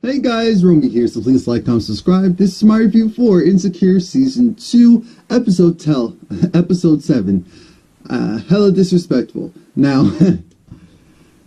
Hey guys, Romie here, so please like, comment, subscribe. This is my review for Insecure Season 2, Episode 7. Hella disrespectful. Now,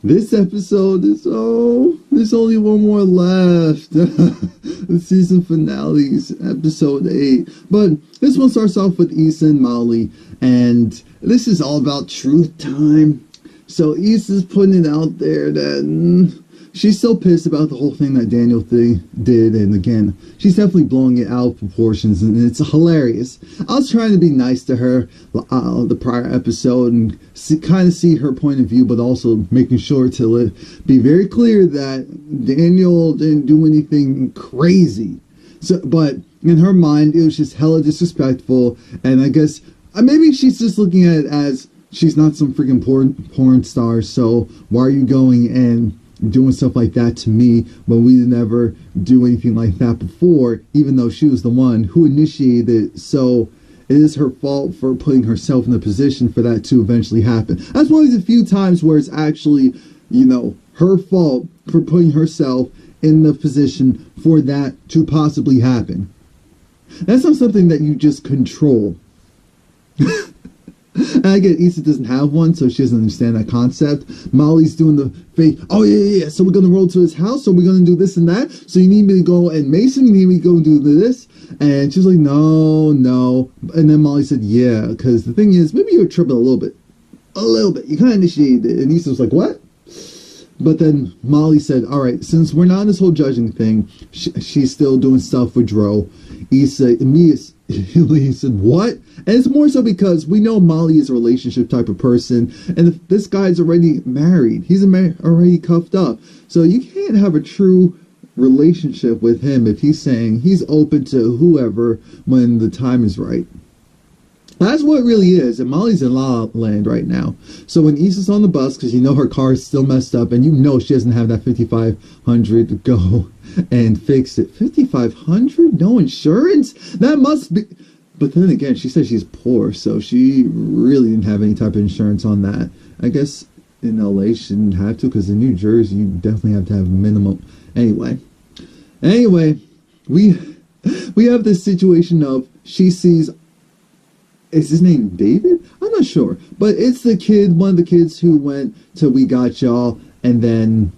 this episode is, there's only one more left. The season finale's Episode 8. But this one starts off with Issa and Molly, and this is all about truth time. So Issa's putting it out there that she's so pissed about the whole thing that Daniel did, and again, she's definitely blowing it out of proportions, and it's hilarious. I was trying to be nice to her the prior episode and kind of see her point of view, but also making sure to be very clear that Daniel didn't do anything crazy. So, but in her mind, it was just hella disrespectful, and I guess maybe she's just looking at it as she's not some freaking porn star, so why are you going and doing stuff like that to me when we didn't ever do anything like that before, even though she was the one who initiated it. So it is her fault for putting herself in a position for that to eventually happen. That's one of the few times where it's actually, her fault for putting herself in the position for that to possibly happen. That's not something that you just control. And again, Issa doesn't have one, so she doesn't understand that concept. Molly's doing the fake, oh yeah, so we're going to roll to his house, so we're going to do this and that, so you need me to go and Mason, you need me to go and do this, and she's like, no, and then Molly said, yeah, because the thing is, maybe you're tripping a little bit, you kind of initiated it, and Issa was like, what? But then Molly said, all right, since we're not in this whole judging thing, she's still doing stuff with Dro. Issa immediately said, what? And it's more so because we know Molly is a relationship type of person, and this guy's already married. He's already cuffed up. So you can't have a true relationship with him if he's saying he's open to whoever when the time is right. That's what it really is, and Molly's in La La Land right now. So when Issa's on the bus, because her car is still messed up, and she doesn't have that 5,500 to go and fix it. 5,500? No insurance? That must be... But then again, she said she's poor, so she really didn't have any type of insurance on that. I guess in LA she didn't have to, because in New Jersey you definitely have to have minimum. Anyway, we have this situation of she sees... Is his name David? I'm not sure. But it's the kid, one of the kids who went to We Got Y'all and then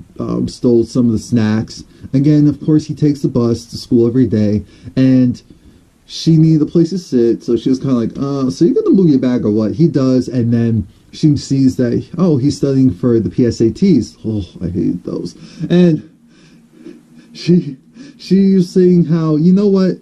stole some of the snacks. Again, of course, he takes the bus to school every day. And she needed a place to sit. So she was kind of like, so you're going to move your bag or what? He does. And then she sees that, he's studying for the PSATs. Oh, I hate those. And she's saying how, you know what?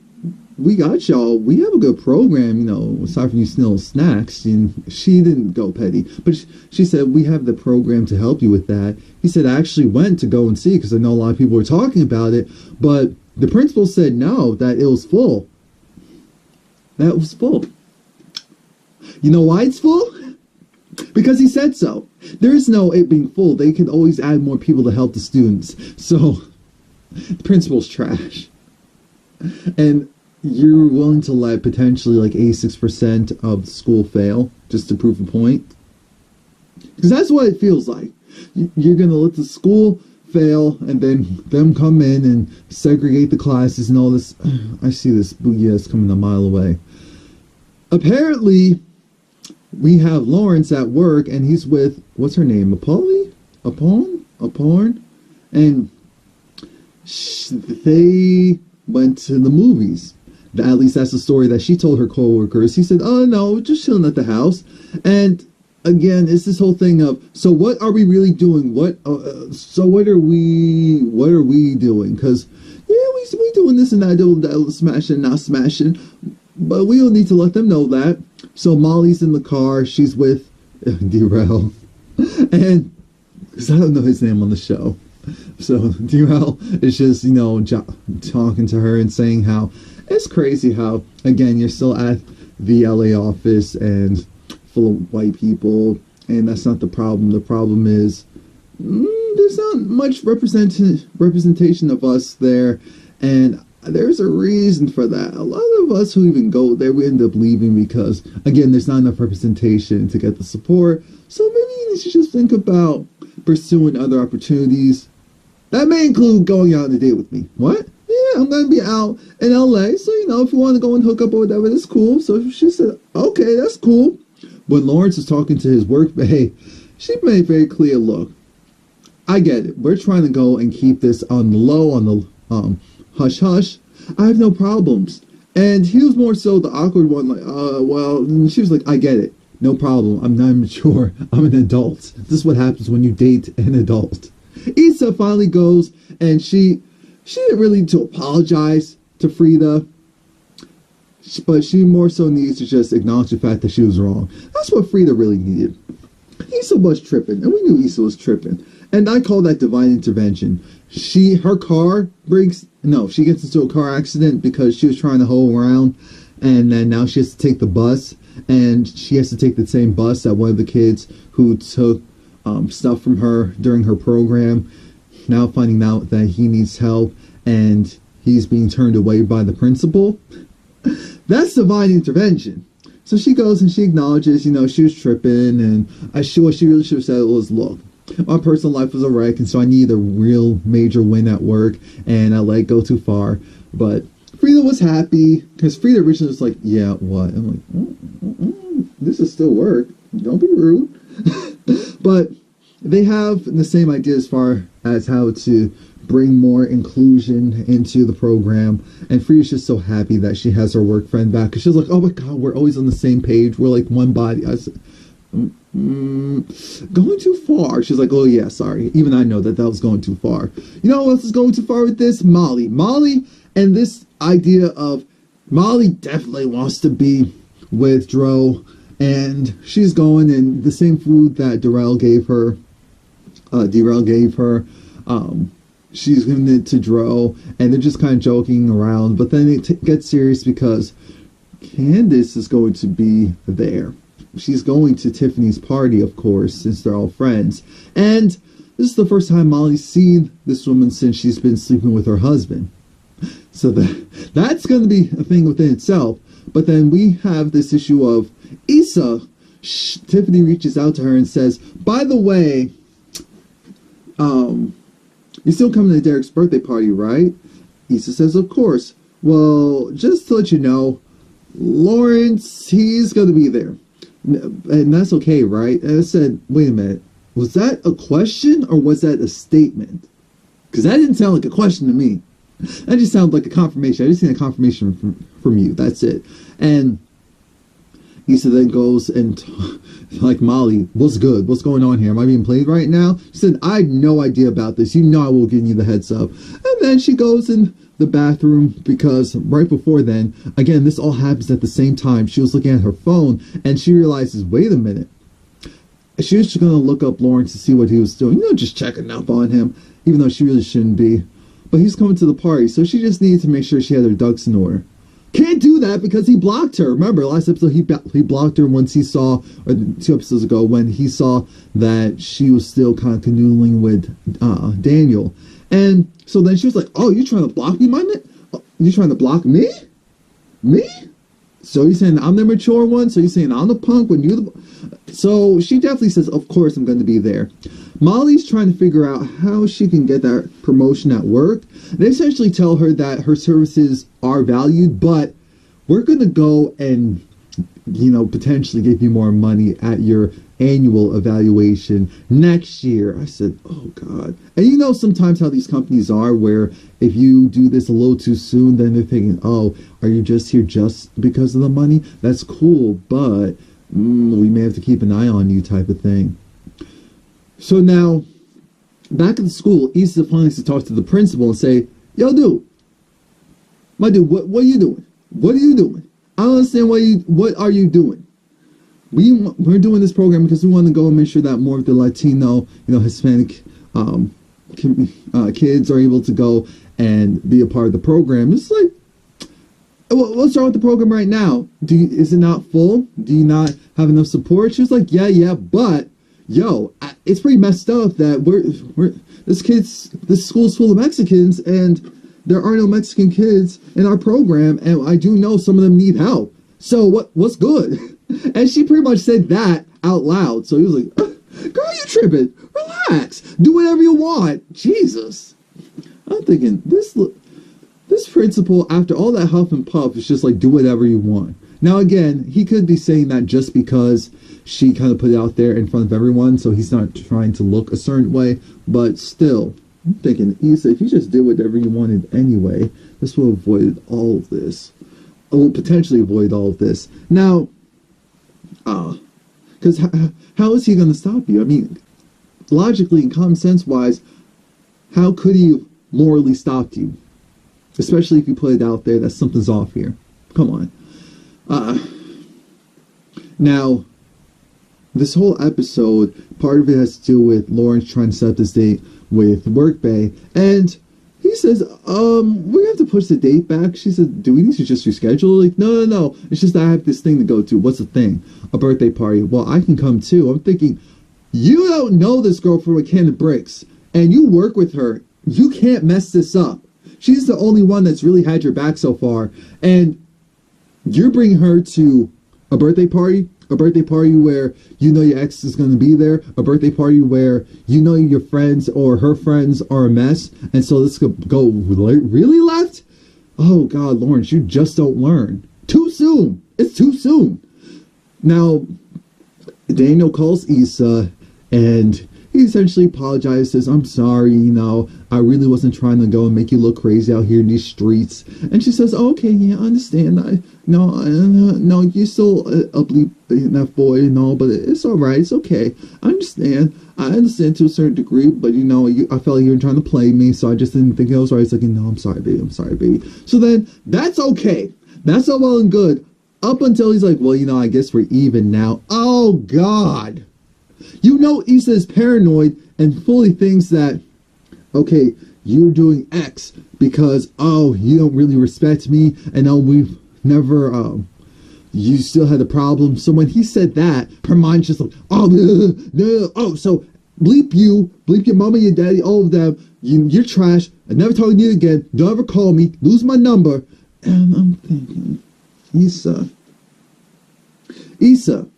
We got y'all. We have a good program, aside from you stealing snacks. And she didn't go petty. But she said, we have the program to help you with that. He said, I actually went to go and see because I know a lot of people were talking about it. But the principal said no, that it was full. That was full. You know why it's full? Because he said so. There is no it being full. They can always add more people to help the students. So, the principal's trash. And you're willing to let potentially like 86% of the school fail just to prove a point? Because that's what it feels like. You're going to let the school fail and then them come in and segregate the classes and all this. I see this boogie coming a mile away. Apparently, we have Lawrence at work and he's with, what's her name? Apolli? Aporn? And they went to the movies. At least that's the story that she told her coworkers. He said, oh no, just chilling at the house. And again, it's this whole thing of, so what are we really doing? What are we doing? Because, yeah, we doing this and that, smashing, not smashing. But we don't need to let them know that. So Molly's in the car. She's with Darrell. And, because I don't know his name on the show. So Darrell is just, talking to her and saying how, it's crazy how, again, you're still at the LA office and full of white people, and that's not the problem. The problem is there's not much representation of us there, and there's a reason for that. A lot of us who even go there, we end up leaving because, again, there's not enough representation to get the support. So maybe you should just think about pursuing other opportunities That may include going out on a date with me. What? Yeah, I'm going to be out in LA. So, you know, if you want to go and hook up or whatever, that's cool. So she said, okay, that's cool. When Lawrence is talking to his work bae, she made very clear, look, I get it. We're trying to go and keep this on the low, on the hush hush. I have no problems. And he was more so the awkward one, like, well, and she was like, I get it. No problem. I'm not mature. I'm an adult. This is what happens when you date an adult. Issa finally goes, and she didn't really need to apologize to Frida, but she more so needs to just acknowledge the fact that she was wrong. That's what Frida really needed. Issa was tripping, and we knew Issa was tripping. And I call that divine intervention. Her car breaks. No, she gets into a car accident because she was trying to hoe around, and then now she has to take the bus, and she has to take the same bus that one of the kids who took stuff from her during her program, now finding out that he needs help, and he's being turned away by the principal. That's divine intervention. So she goes and she acknowledges, you know, she was tripping, and what she really should have said was, look, my personal life was a wreck, and so I need a real major win at work, and I let it go too far. But Frida was happy, because Frida originally was like, yeah, what? I'm like, this is still work. Don't be rude. But they have the same idea as far as how to bring more inclusion into the program, and Frida's just so happy that she has her work friend back, because she's like, oh my god, we're always on the same page. We're like one body. I said, going too far. She's like, oh yeah, sorry. Even I know that was going too far. You know what else is going too far with this? Molly, and this idea of Molly definitely wants to be with Dro, and she's going in the same food that Darrell gave her. She's giving it to Dro, and they're just kind of joking around, but then it gets serious because Candace is going to be there. She's going to Tiffany's party, of course, since they're all friends. And this is the first time Molly's seen this woman since she's been sleeping with her husband. So that's going to be a thing within itself. But then we have this issue of Issa. Tiffany reaches out to her and says, by the way, you're still coming to Derek's birthday party, right? Issa says, of course. Well, just to let you know, Lawrence, he's going to be there. And that's okay, right? And I said, wait a minute. Was that a question or was that a statement? Because that didn't sound like a question to me. That just sounded like a confirmation. I just need a confirmation from you. That's it. And Issa then goes and, like, Molly, what's good? What's going on here? Am I being played right now? She said, I had no idea about this. You know I will give you the heads up. And then she goes in the bathroom because right before then, again, this all happens at the same time. She was looking at her phone and she realizes, wait a minute. She was just going to look up Lawrence to see what he was doing. You know, just checking up on him, even though she really shouldn't be. But he's coming to the party, so she just needed to make sure she had her ducks in order. Can't do that because he blocked her. Remember, last episode he blocked her once he saw, or 2 episodes ago, when he saw that she was still kind of canoodling with Daniel. And so then she was like, oh, you trying to block me, my man? Oh, you trying to block me? Me? So you're saying I'm the mature one? So you're saying I'm the punk when you're the... So she definitely says, of course I'm going to be there. Molly's trying to figure out how she can get that promotion at work. They essentially tell her that her services are valued, but we're going to go and, you know, potentially give you more money at your annual evaluation next year. I said, oh God. And you know sometimes how these companies are, where if you do this a little too soon, then they're thinking, oh, are you just here just because of the money? That's cool, but we may have to keep an eye on you, type of thing. So now, back at the school, Issa finally has to talk to the principal and say, yo, dude, my dude, what are you doing? What are you doing? I don't understand what are you doing? We're doing this program because we want to go and make sure that more of the Latino, you know, Hispanic kids are able to go and be a part of the program. It's like, what's wrong with the program right now? Is it not full? Do you not have enough support? She was like, yeah, but yo, it's pretty messed up that this school's full of Mexicans and there are no Mexican kids in our program, and I do know some of them need help. So what's good? And she pretty much said that out loud. So he was like, girl, you tripping? Relax. Do whatever you want. Jesus. I'm thinking, this principal, after all that huff and puff, is just like, do whatever you want. Now, again, he could be saying that just because she kind of put it out there in front of everyone, so he's not trying to look a certain way, but still, I'm thinking, Issa, if you just did whatever you wanted anyway, this will avoid all of this. Will potentially avoid all of this. Now, because how is he going to stop you? I mean, logically and common sense wise, how could he morally stop you? Especially if you put it out there that something's off here. Come on. Now, this whole episode, part of it has to do with Lawrence trying to set up this date with Workbay, and he says, we have to push the date back. She said, do we need to just reschedule? Like, no. It's just that I have this thing to go to. What's the thing? A birthday party. Well, I can come too. I'm thinking, you don't know this girl from a can of bricks, and you work with her. You can't mess this up. She's the only one that's really had your back so far, and you're bringing her to a birthday party where you know your ex is going to be there, a birthday party where you know your friends or her friends are a mess, and so this could go really left? Oh God, Lawrence, you just don't learn. Too soon. It's too soon. Now, Daniel calls Issa, and he essentially apologizes. I'm sorry, you know, I really wasn't trying to go and make you look crazy out here in these streets. And she says, oh, okay, yeah, I understand. No, you're still a bleep enough boy, you know, but it's all right. It's okay. I understand to a certain degree, but, you know, I felt like you were trying to play me, so I just didn't think it was right. It's like, no, I'm sorry, baby. So then, that's okay. That's all well and good. Up until he's like, well, you know, I guess we're even now. Oh, God. You know Issa is paranoid and fully thinks that, okay, you're doing X because, oh, you don't really respect me, and oh, we've never, you still had a problem. So when he said that, her mind's just like, oh, no, oh, so bleep your mama, your daddy, all of them, you're trash, I'm never talking to you again, don't ever call me, lose my number. And I'm thinking, Issa,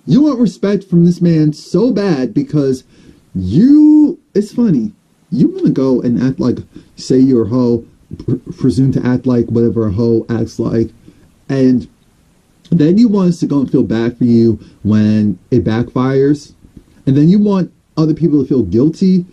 you want respect from this man so bad because it's funny, you want to go and act like, say you're a hoe, presume to act like whatever a hoe acts like, and then you want us to go and feel bad for you when it backfires, and then you want other people to feel guilty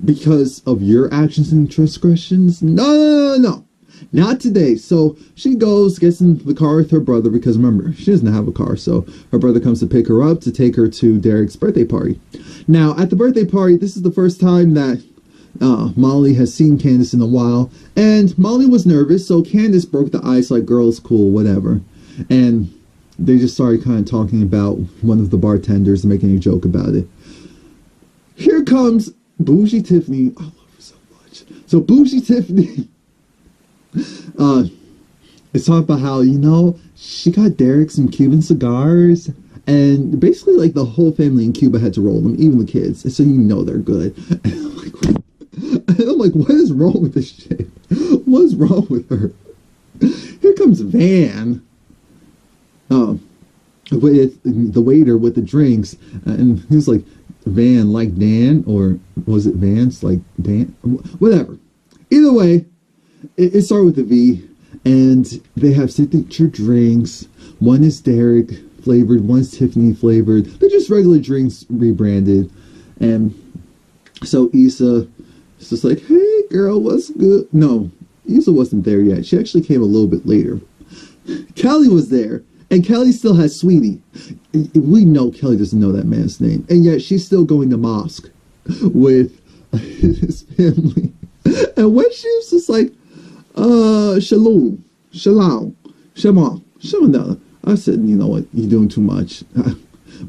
because of your actions and transgressions. No. Not today. So she goes, gets in the car with her brother, because remember, she doesn't have a car, so her brother comes to pick her up to take her to Derek's birthday party. Now, at the birthday party, this is the first time that Molly has seen Candace in a while, and Molly was nervous, so Candace broke the ice like, girls, cool, whatever. And they just started kind of talking about one of the bartenders and making a joke about it. Here comes Bougie Tiffany. I love her so much. So Bougie Tiffany it's talking about how, you know, she got Derek some Cuban cigars, and basically like the whole family in Cuba had to roll them, even the kids, so you know they're good. And I'm like, what is wrong with this shit? What is wrong with her? Here comes Van, with the waiter with the drinks, and he was like, Van like Dan, or was it Vance like Dan? Whatever. Either way, it started with a V, and they have signature drinks. One is Derek flavored, one's Tiffany flavored. They're just regular drinks rebranded. And so Issa is just like, hey girl, what's good? No, Issa wasn't there yet. She actually came a little bit later. Kelly was there, and Kelly still has Sweetie. We know Kelly doesn't know that man's name, and yet she's still going to mosque with his family. And when she was just like, Shalom. I said, you know what, you're doing too much.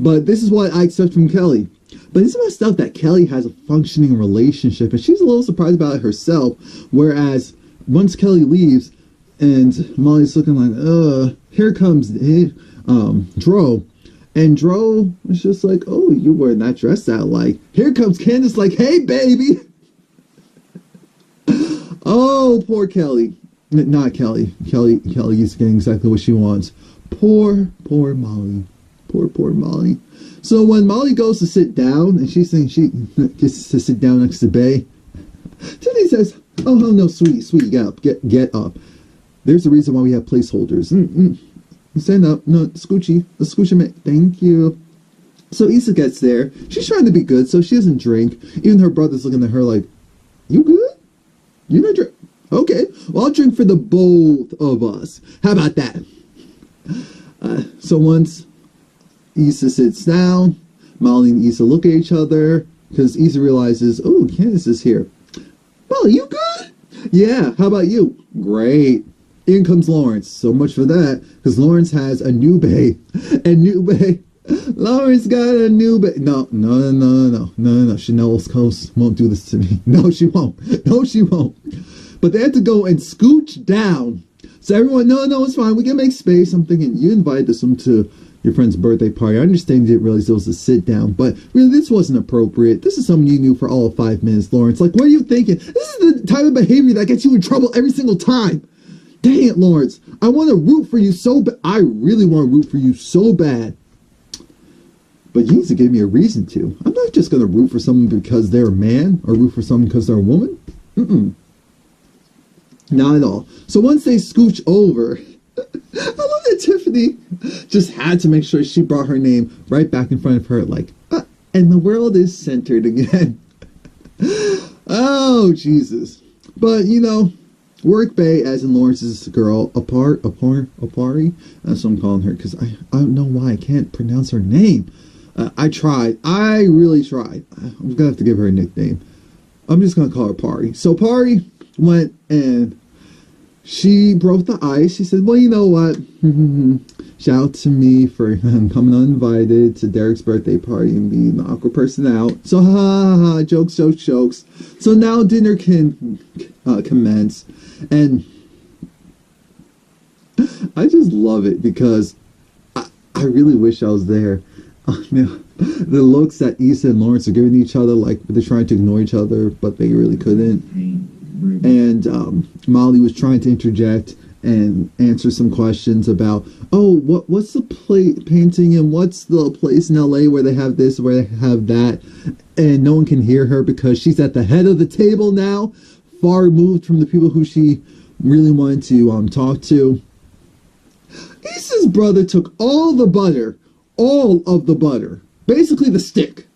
But this is what I expect from Kelly. But it's messed up that Kelly has a functioning relationship, and she's a little surprised about it herself. Whereas once Kelly leaves, and Molly's looking like, here comes Dro. And Dro was just like, oh, you're wearing that dress out like. Here comes Candace like, hey, baby. Oh, poor Kelly. Not Kelly. Kelly is getting exactly what she wants. Poor Molly. Poor Molly. So when Molly goes to sit down, and she's saying she gets to sit down next to Bay, Tiffany says, Oh no, sweetie, get up, get up. There's a reason why we have placeholders. Stand up. No, scoochie man. Thank you. So Issa gets there. She's trying to be good, so she doesn't drink. Even her brother's looking at her like, you good? You not drink? Okay, well, I'll drink for the both of us. How about that? So once Issa sits down, Molly and Issa look at each other, because Issa realizes, oh, Candace is here. Molly, you good? Yeah, how about you? Great. In comes Lawrence. So much for that, because Lawrence has a new bae. And new bae, Lawrence got a new bae. No. Chanel Coast won't do this to me. No, she won't. No, she won't. But they had to go and scooch down. So everyone, no, it's fine. We can make space. I'm thinking, you invited this one to your friend's birthday party. I understand you didn't realize it was a sit down, but really, this wasn't appropriate. This is someone you knew for all of 5 minutes, Lawrence. Like, what are you thinking? This is the type of behavior that gets you in trouble every single time. Dang it, Lawrence. I want to root for you so bad. I really want to root for you so bad. But you need to give me a reason to. I'm not just going to root for someone because they're a man or root for someone because they're a woman. Not at all. So once they scooch over, I love that Tiffany just had to make sure she brought her name right back in front of her, like, and the world is centered again. Oh, Jesus. But, you know, work bae, as in Lawrence's girl, Apari, that's what I'm calling her, because I don't know why I can't pronounce her name. I tried. I really tried. I'm going to have to give her a nickname. I'm just going to call her Pari. So Pari went and she broke the ice. She said, well, you know what? Shout out to me for coming uninvited to Derek's birthday party and being the awkward person out. So, jokes. So now dinner can commence. And I just love it because I really wish I was there. The looks that Issa and Lawrence are giving each other, like they're trying to ignore each other, but they really couldn't. And Molly was trying to interject and answer some questions about, oh, what's the painting and what's the place in LA where they have this, where they have that, and no one can hear her because she's at the head of the table now, far removed from the people who she really wanted to talk to. Issa's brother took all of the butter, basically the stick,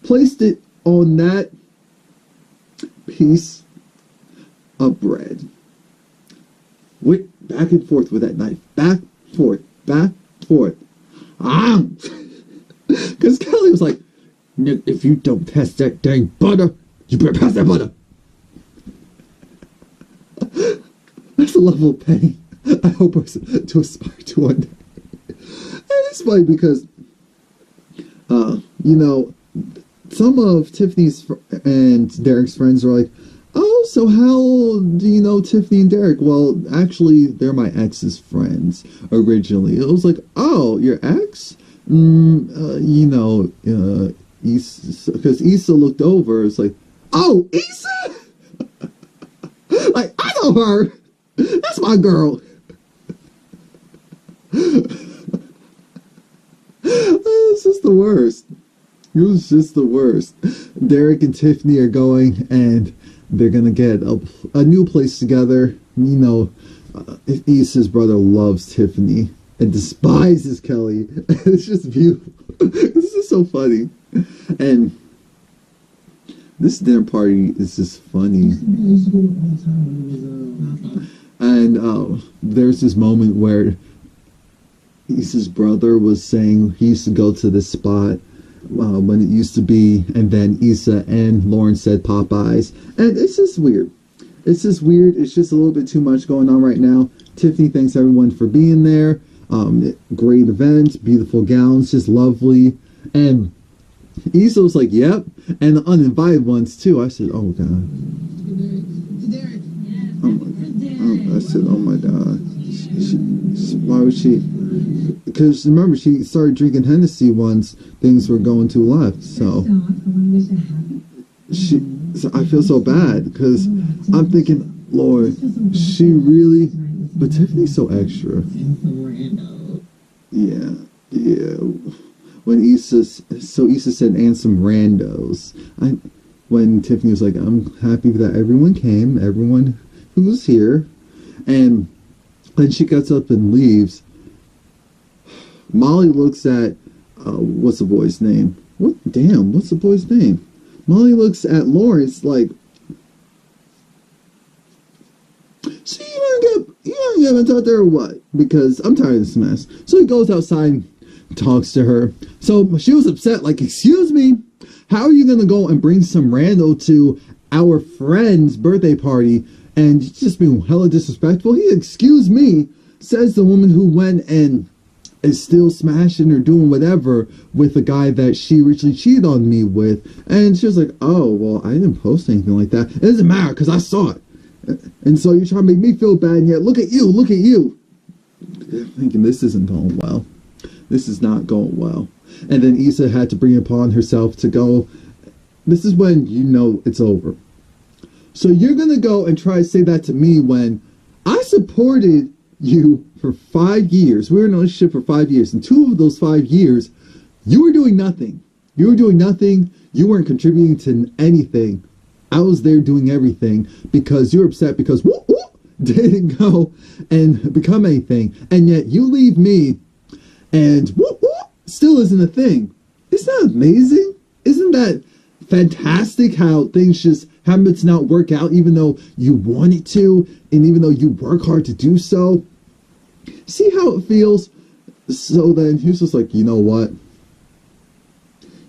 placed it on that piece of bread. Went back and forth with that knife. Back, forth. Because Kelly was like, if you don't pass that dang butter, you better pass that butter. That's a level of pain I hope to aspire to one day. And it's funny because, you know, some of Tiffany's and Derek's friends are like, oh, so how do you know Tiffany and Derek? Well, actually, they're my ex's friends originally. It was like, oh, your ex? You know, Issa, because Issa looked over. It's like, oh, Issa? Like, I know her. That's my girl. It's just the worst. It was just the worst. Derek and Tiffany are going, and they're gonna get a new place together. You know, Issa's brother loves Tiffany and despises Kelly. It's just beautiful. This is so funny. And this dinner party is just funny. And there's this moment where Issa's brother was saying he used to go to this spot when it used to be, and then Issa and Lawrence said Popeyes, and it's just weird. It's just weird. It's just a little bit too much going on right now. Tiffany thanks everyone for being there. Great event, beautiful gowns, just lovely. And Issa was like, yep, and the uninvited ones too. I said, oh god. I said, oh my god. Why would she? Because remember, she started drinking Hennessy once things were going too left. So I feel so bad because I'm thinking, Lord, she really. But Tiffany's so extra. Yeah. When Issa said, and some randos. when Tiffany was like, I'm happy that everyone came, everyone who was here. And then she gets up and leaves. Molly looks at, what's the boy's name? What's the boy's name? Molly looks at Lawrence like, so you don't get to talk to her or what? Because I'm tired of this mess. So he goes outside and talks to her. So she was upset, like, excuse me, how are you going to go and bring some rando to our friend's birthday party and just being hella disrespectful? He, excuse me, says the woman who went and is still smashing or doing whatever with the guy that she originally cheated on me with. And she was like, oh, well, I didn't post anything like that. It doesn't matter because I saw it. And so you're trying to make me feel bad, and yet look at you. Thinking this isn't going well. This is not going well. And then Issa had to bring it upon herself to go, this is when you know it's over. So you're going to go and try to say that to me when I supported you for 5 years. We were in a relationship for 5 years. And 2 of those 5 years, you were doing nothing. You were doing nothing. You weren't contributing to anything. I was there doing everything because you're upset because didn't go and become anything. And yet you leave me and still isn't a thing. Isn't that amazing? Isn't that fantastic how things just happen to not work out even though you want it to and even though you work hard to do so? See how it feels? So then he was just like, you know what?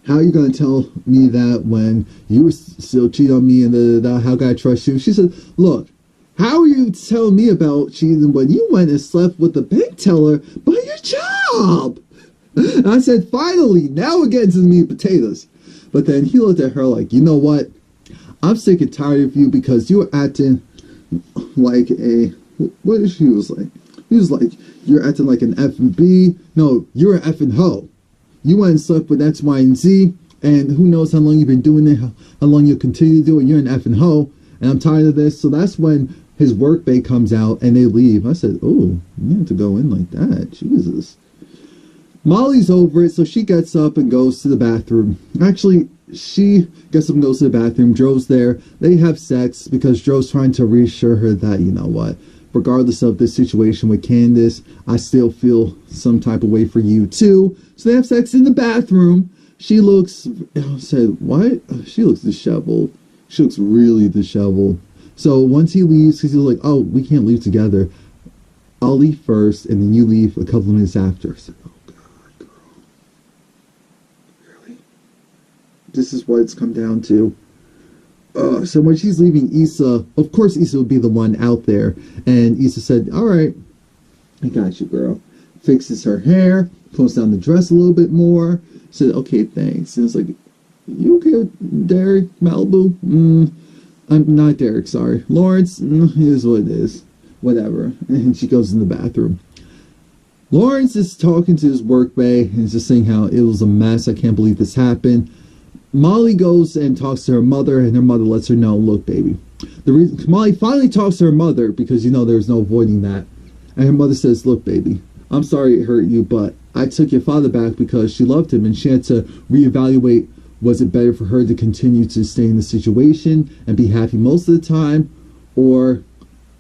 How are you going to tell me that when you were still cheating on me and how can I trust you? She said, look, how are you telling me about cheating when you went and slept with the bank teller by your job? And I said, finally, now we're getting to the meat and potatoes. But then he looked at her like, you know what? I'm sick and tired of you because you were acting like a, what she was like? He was like, you're acting like an F and B. No, you're an F and hoe. You went and slept with X, Y, and Z, and who knows how long you've been doing it, how long you'll continue to do it. You're an effing hoe, and I'm tired of this. So that's when his work bae comes out, and they leave. I said, oh, you have to go in like that. Jesus. Molly's over it, so she gets up and goes to the bathroom. Actually, she gets up and goes to the bathroom. Joe's there. They have sex because Joe's trying to reassure her that, you know what, regardless of this situation with Candace, I still feel some type of way for you too. So they have sex in the bathroom. She looks, I said, what? She looks disheveled. She looks really disheveled. So once he leaves, because he's like, oh, we can't leave together. I'll leave first, and then you leave a couple of minutes after. I said, oh, God, girl. Really? This is what it's come down to. So when she's leaving Issa, of course Issa would be the one out there. And Issa said, all right, I got you, girl. Fixes her hair, pulls down the dress a little bit more. Said, okay, thanks. And it's like, you okay with Derek, Malibu? I'm not Derek, sorry. Lawrence, it is what it is. Whatever. And she goes in the bathroom. Lawrence is talking to his work bae and is just saying how it was a mess. I can't believe this happened. Molly goes and talks to her mother, and her mother lets her know, look, baby. The reason Molly finally talks to her mother, because you know there's no avoiding that. And her mother says, look, baby, I'm sorry it hurt you, but I took your father back because she loved him, and she had to reevaluate, was it better for her to continue to stay in the situation and be happy most of the time, or,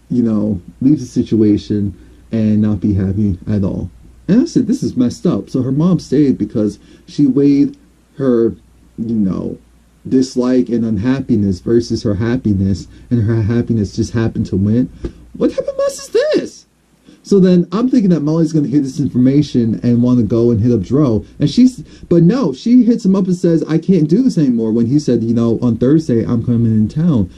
you know, leave the situation and not be happy at all. And I said, this is messed up. So her mom stayed because she weighed her, you know, dislike and unhappiness versus her happiness, and her happiness just happened to win. What type of mess is this? So then I'm thinking that Molly's going to hear this information and want to go and hit up Dro. And but no, she hits him up and says, I can't do this anymore. When he said, you know, on Thursday, I'm coming in town.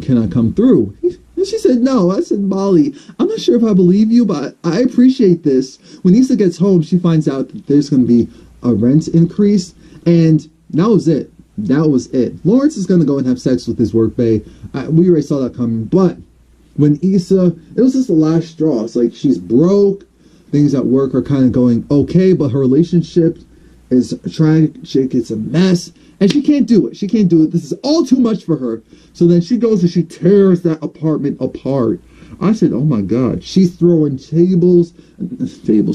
Can I come through? And she said, no. I said, Molly, I'm not sure if I believe you, but I appreciate this. When Issa gets home, she finds out that there's going to be a rent increase. And that was it. That was it. Lawrence is going to go and have sex with his work bae. We already saw that coming. But when Issa, it was just the last straw. It's like she's broke. Things at work are kind of going okay, but her relationship is tragic. It's a mess. And she can't do it. She can't do it. This is all too much for her. So then she goes and she tears that apartment apart. I said, oh my God. She's throwing tables.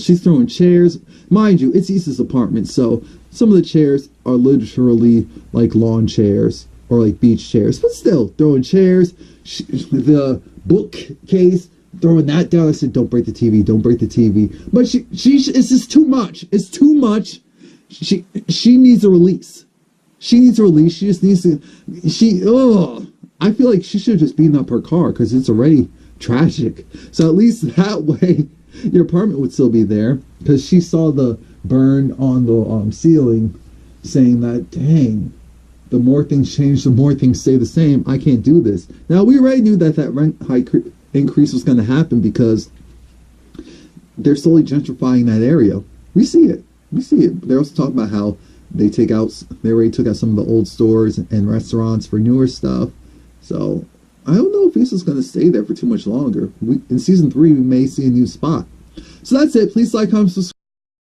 She's throwing chairs. Mind you, it's Issa's apartment. So some of the chairs are literally like lawn chairs. or like beach chairs, but still throwing chairs, the bookcase, throwing that down. I said, don't break the TV, don't break the TV. But she it's just too much. It's too much. She needs a release. She needs a release. She just needs to, I feel like she should have just beaten up her car because it's already tragic. So at least that way your apartment would still be there, because she saw the burn on the ceiling saying that, dang, the more things change, the more things stay the same. I can't do this. Now, we already knew that rent hike increase was going to happen because they're slowly gentrifying that area. We see it. We see it. They're also talking about how they already took out some of the old stores and restaurants for newer stuff. So I don't know if Issa's going to stay there for too much longer. In season 3, we may see a new spot. So that's it. Please like, comment, subscribe.